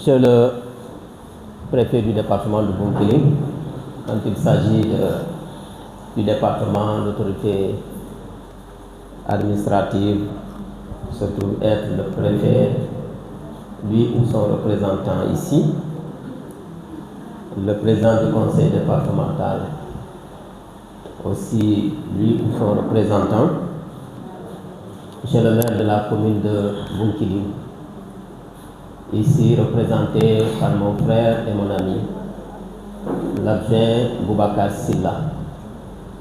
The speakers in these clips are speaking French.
Monsieur le préfet du département de Bounkiling, quand il s'agit du département, l'autorité administrative se trouve être le préfet, lui ou son représentant ici, le président du conseil départemental, aussi lui ou son représentant, monsieur le maire de la commune de Bounkiling, ici représenté par mon frère et mon ami, l'adjoint Boubacar Silla.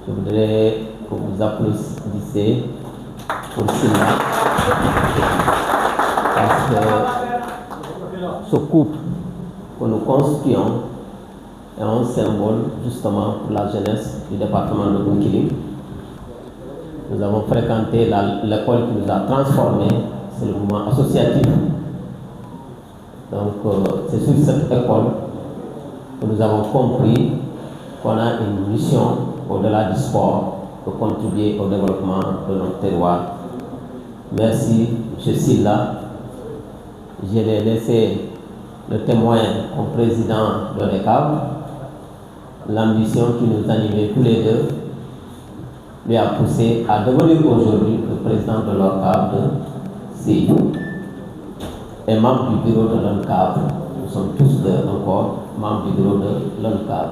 Je voudrais que vous applaudissiez pour Silla, parce que ce couple que nous constituons est un symbole justement pour la jeunesse du département de Bounkiling. Nous avons fréquenté l'école qui nous a transformés, c'est le mouvement associatif. Donc c'est sur cette école que nous avons compris qu'on a une mission au-delà du sport de contribuer au développement de notre terroir. Merci, M. Silla. Je l'ai laissé le témoin au président de l'ECAV. L'ambition qui nous animait tous les deux lui a poussé à devenir aujourd'hui le président de l'OCAV de CI et membre du bureau de l'ONCAV. Nous sommes tous deux encore membres du bureau de l'ONCAV.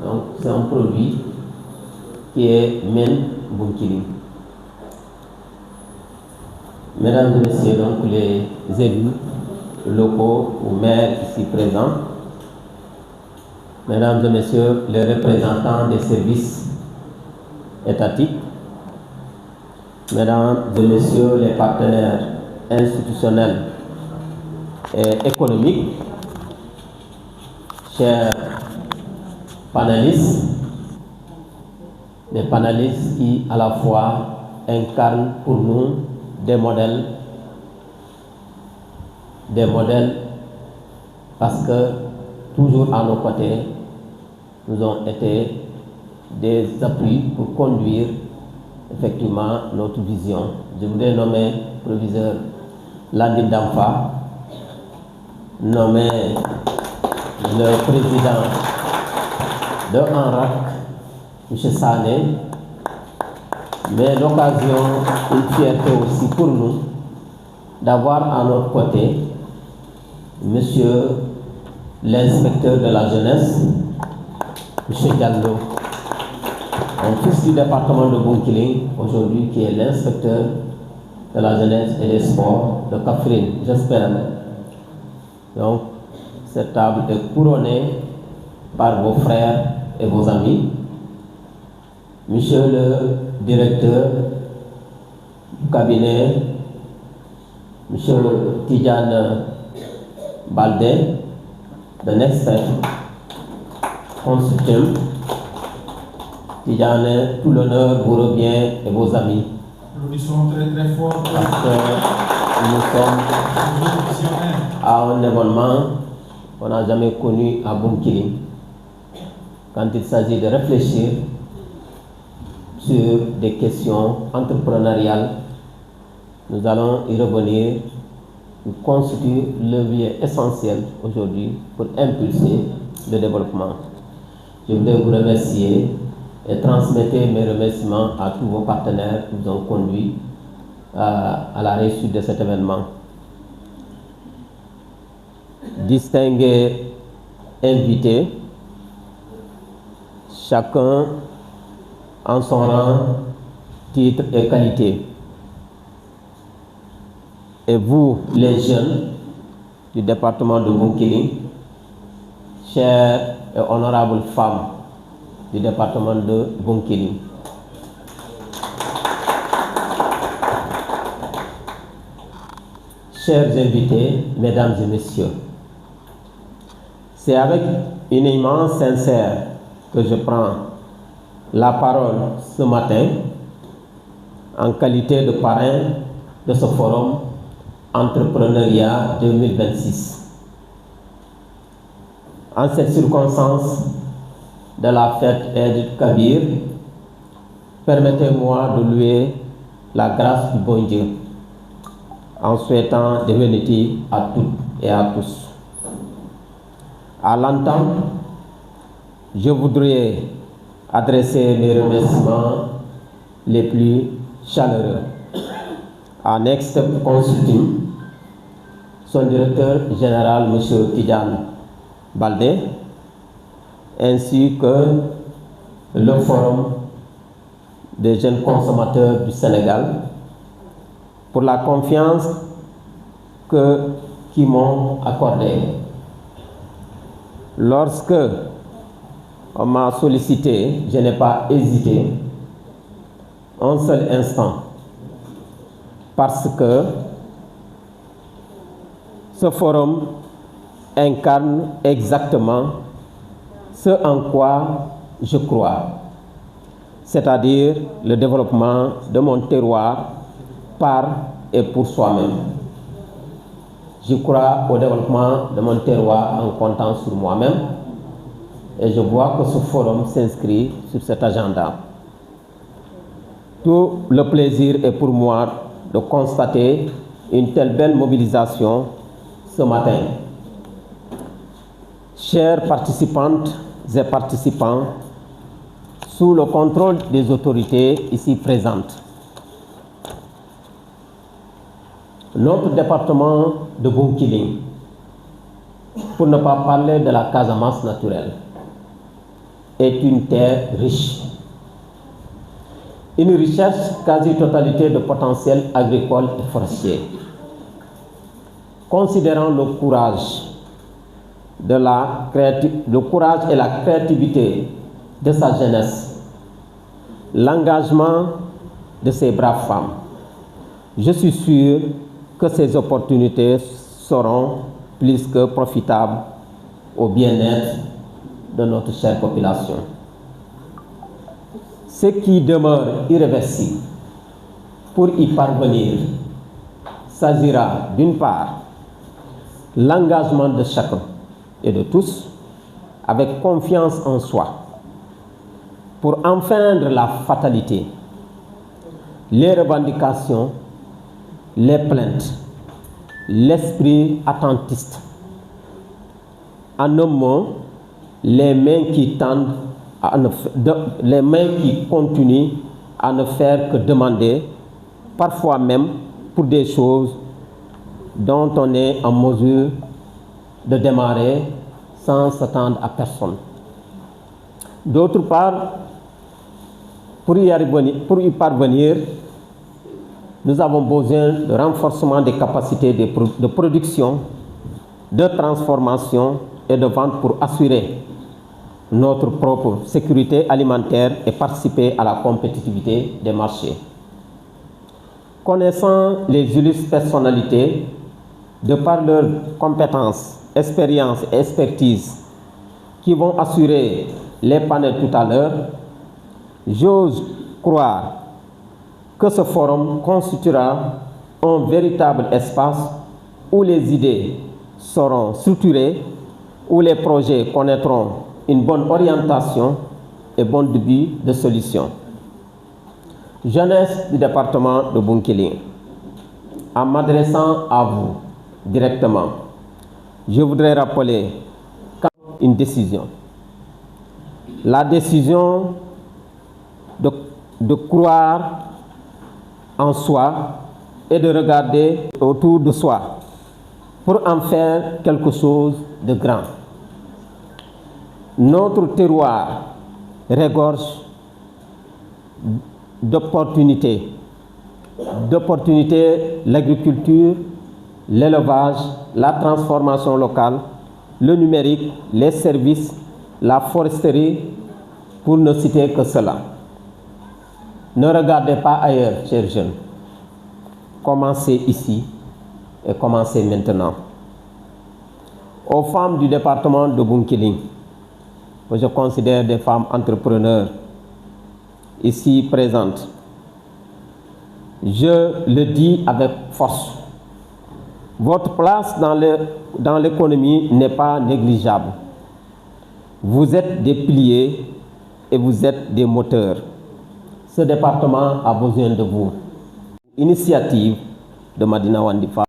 Donc c'est un produit qui est MEN Bounkiling. Mesdames et messieurs, donc les élus locaux ou maires ici présents, mesdames et messieurs les représentants des services étatiques, mesdames et messieurs les partenaires institutionnels et économiques, chers panélistes, des panélistes qui à la fois incarnent pour nous des modèles parce que toujours à nos côtés nous ont été des appuis pour conduire effectivement notre vision. Je voudrais nommer le proviseur Landine Damfa, nommer le président de ANRAC, M. Sané, mais l'occasion, une fierté aussi pour nous d'avoir à notre côté M. l'inspecteur de la jeunesse, M. Diallo, un fils du département de Bounkiling, aujourd'hui qui est l'inspecteur de la jeunesse et des sports de Kaffrine, j'espère. Donc, cette table est couronnée par vos frères et vos amis. Monsieur le directeur du cabinet, Monsieur Tidjane Baldé, de Next Step Consortium. Tidjane, tout l'honneur vous revient et vos amis. Applaudissons très très fort. Parce que nous sommes à un événement qu'on n'a jamais connu à Bounkiling. Quand il s'agit de réfléchir sur des questions entrepreneuriales, nous allons y revenir. Nous constitue le levier essentiel aujourd'hui pour impulser le développement. Je voudrais vous remercier et transmettre mes remerciements à tous vos partenaires qui nous ont conduits à la réussite de cet événement. Distingués invités, chacun en son rang, titre et qualité. Et vous, les jeunes du département de Bounkiling, chères et honorables femmes du département de Bounkiling, chers invités, mesdames et messieurs, c'est avec une immense sincère que je prends la parole ce matin en qualité de parrain de ce forum Entrepreneuriat 2026. En cette circonstance de la fête Eid Kabir, permettez-moi de louer la grâce du bon Dieu en souhaitant des bénédictions à toutes et à tous. À l'entente, je voudrais adresser mes remerciements les plus chaleureux à Next Step Consulting, son directeur général, M. Tidjane Baldé, ainsi que le Forum des jeunes consommateurs du Sénégal, pour la confiance qu'ils m'ont accordée. Lorsque on m'a sollicité, je n'ai pas hésité un seul instant, parce que ce forum incarne exactement ce en quoi je crois, c'est-à-dire le développement de mon terroir par et pour soi-même. Je crois au développement de mon terroir en comptant sur moi-même et je vois que ce forum s'inscrit sur cet agenda. Tout le plaisir est pour moi de constater une telle belle mobilisation ce matin. Chères participantes et participants, sous le contrôle des autorités ici présentes, notre département de Bounkiling, pour ne pas parler de la Casamance naturelle, est une terre riche. Une richesse quasi-totalité de potentiel agricole et forestier. Considérant le courage et la créativité de sa jeunesse, l'engagement de ces braves femmes, je suis sûr que ces opportunités seront plus que profitables au bien-être de notre chère population. Ce qui demeure irréversible pour y parvenir s'agira d'une part l'engagement de chacun et de tous avec confiance en soi pour enfreindre la fatalité, les revendications, les plaintes, l'esprit attentiste. En un mot, les mains qui tendent les mains qui continuent à ne faire que demander, parfois même pour des choses dont on est en mesure de démarrer sans s'attendre à personne. D'autre part, pour y parvenir, nous avons besoin de renforcement des capacités de production, de transformation et de vente pour assurer notre propre sécurité alimentaire et participer à la compétitivité des marchés. Connaissant les illustres personnalités, de par leurs compétences, expérience et expertise qui vont assurer les panels tout à l'heure, j'ose croire que ce forum constituera un véritable espace où les idées seront structurées, où les projets connaîtront une bonne orientation et bon début de solution. Jeunesse du département de Bounkiling, en m'adressant à vous directement, je voudrais rappeler une décision. La décision de croire en soi et de regarder autour de soi pour en faire quelque chose de grand. Notre terroir regorge d'opportunités. L'agriculture, l'élevage, la transformation locale, le numérique, les services, la foresterie, pour ne citer que cela. Ne regardez pas ailleurs, chers jeunes. Commencez ici et commencez maintenant. Aux femmes du département de Bounkiling, je considère des femmes entrepreneurs ici présentes. Je le dis avec force. Votre place dans l'économie n'est pas négligeable. Vous êtes des piliers et vous êtes des moteurs. Ce département a besoin de vous. Initiative de Madina Wandifa.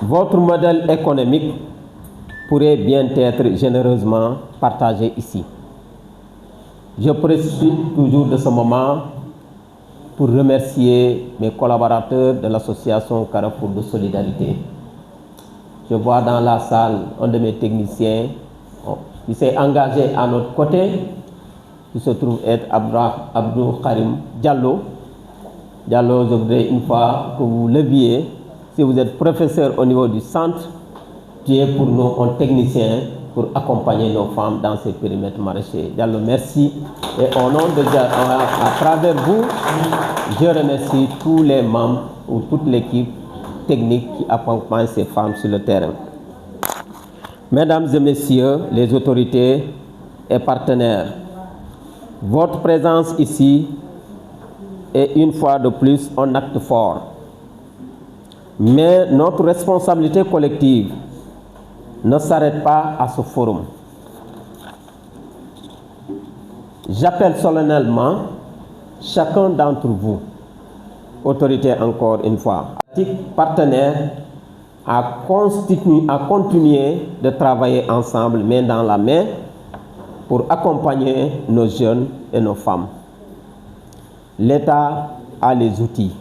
Votre modèle économique pourrait bien être généreusement partagé ici. Je profite toujours de ce moment pour remercier mes collaborateurs de l'association Carrefour de Solidarité. Je vois dans la salle un de mes techniciens qui s'est engagé à notre côté, qui se trouve être Abdou Karim Diallo. Diallo, je voudrais une fois que vous leviez, si vous êtes professeur au niveau du centre, qui est pour nous un technicien pour accompagner nos femmes dans ces périmètres maraîchers. Diallo, merci. Et au nom de Diallo, à travers vous, je remercie tous les membres ou toute l'équipe technique qui accompagne ces femmes sur le terrain. Mesdames et messieurs, les autorités et partenaires, votre présence ici est une fois de plus un acte fort. Mais notre responsabilité collective ne s'arrête pas à ce forum. J'appelle solennellement chacun d'entre vous, autorités encore une fois, partenaires, à continuer de travailler ensemble, main dans la main, pour accompagner nos jeunes et nos femmes. L'État a les outils,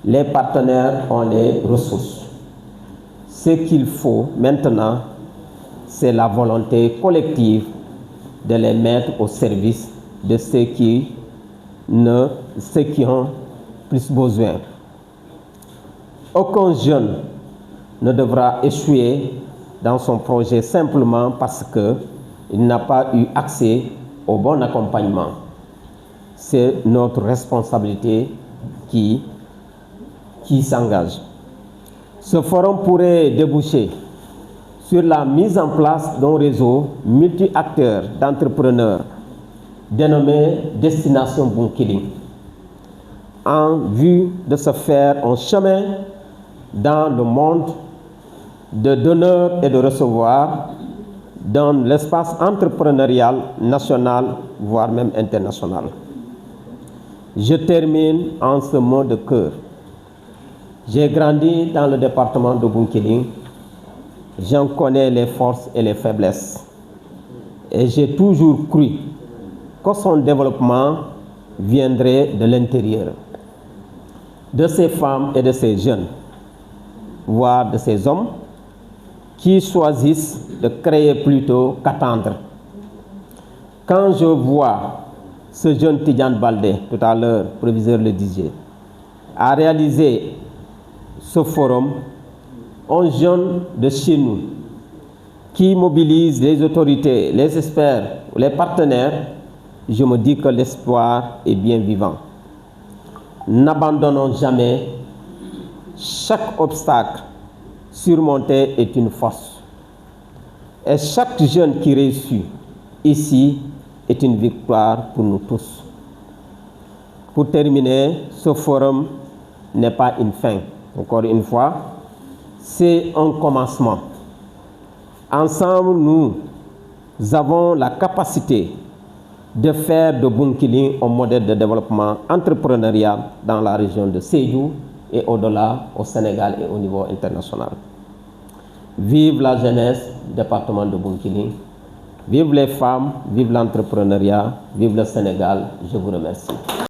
les partenaires ont les ressources. Ce qu'il faut maintenant, c'est la volonté collective de les mettre au service de ceux qui ont plus besoin. Aucun jeune ne devra échouer dans son projet simplement parce qu'il n'a pas eu accès au bon accompagnement. C'est notre responsabilité qui s'engage. Ce forum pourrait déboucher sur la mise en place d'un réseau multi-acteurs d'entrepreneurs dénommé Destination Bounkiling, en vue de se faire un chemin dans le monde de donneurs et de recevoir dans l'espace entrepreneurial national, voire même international. Je termine en ce mot de cœur. J'ai grandi dans le département de Bounkiling. J'en connais les forces et les faiblesses. Et j'ai toujours cru que son développement viendrait de l'intérieur, de ces femmes et de ces jeunes, voire de ces hommes qui choisissent de créer plutôt qu'attendre. Quand je vois ce jeune Tidjane Baldé, tout à l'heure, proviseur le disait, a réalisé ce forum, un jeune de chez nous qui mobilise les autorités, les experts, les partenaires, je me dis que l'espoir est bien vivant. N'abandonnons jamais. Chaque obstacle surmonté est une force. Et chaque jeune qui réussit ici est une victoire pour nous tous. Pour terminer, ce forum n'est pas une fin. Encore une fois, c'est un commencement. Ensemble, nous avons la capacité de faire de Bounkiling un modèle de développement entrepreneurial dans la région de Sédhiou et au-delà, au Sénégal et au niveau international. Vive la jeunesse du département de Bounkiling, vive les femmes, vive l'entrepreneuriat, vive le Sénégal. Je vous remercie.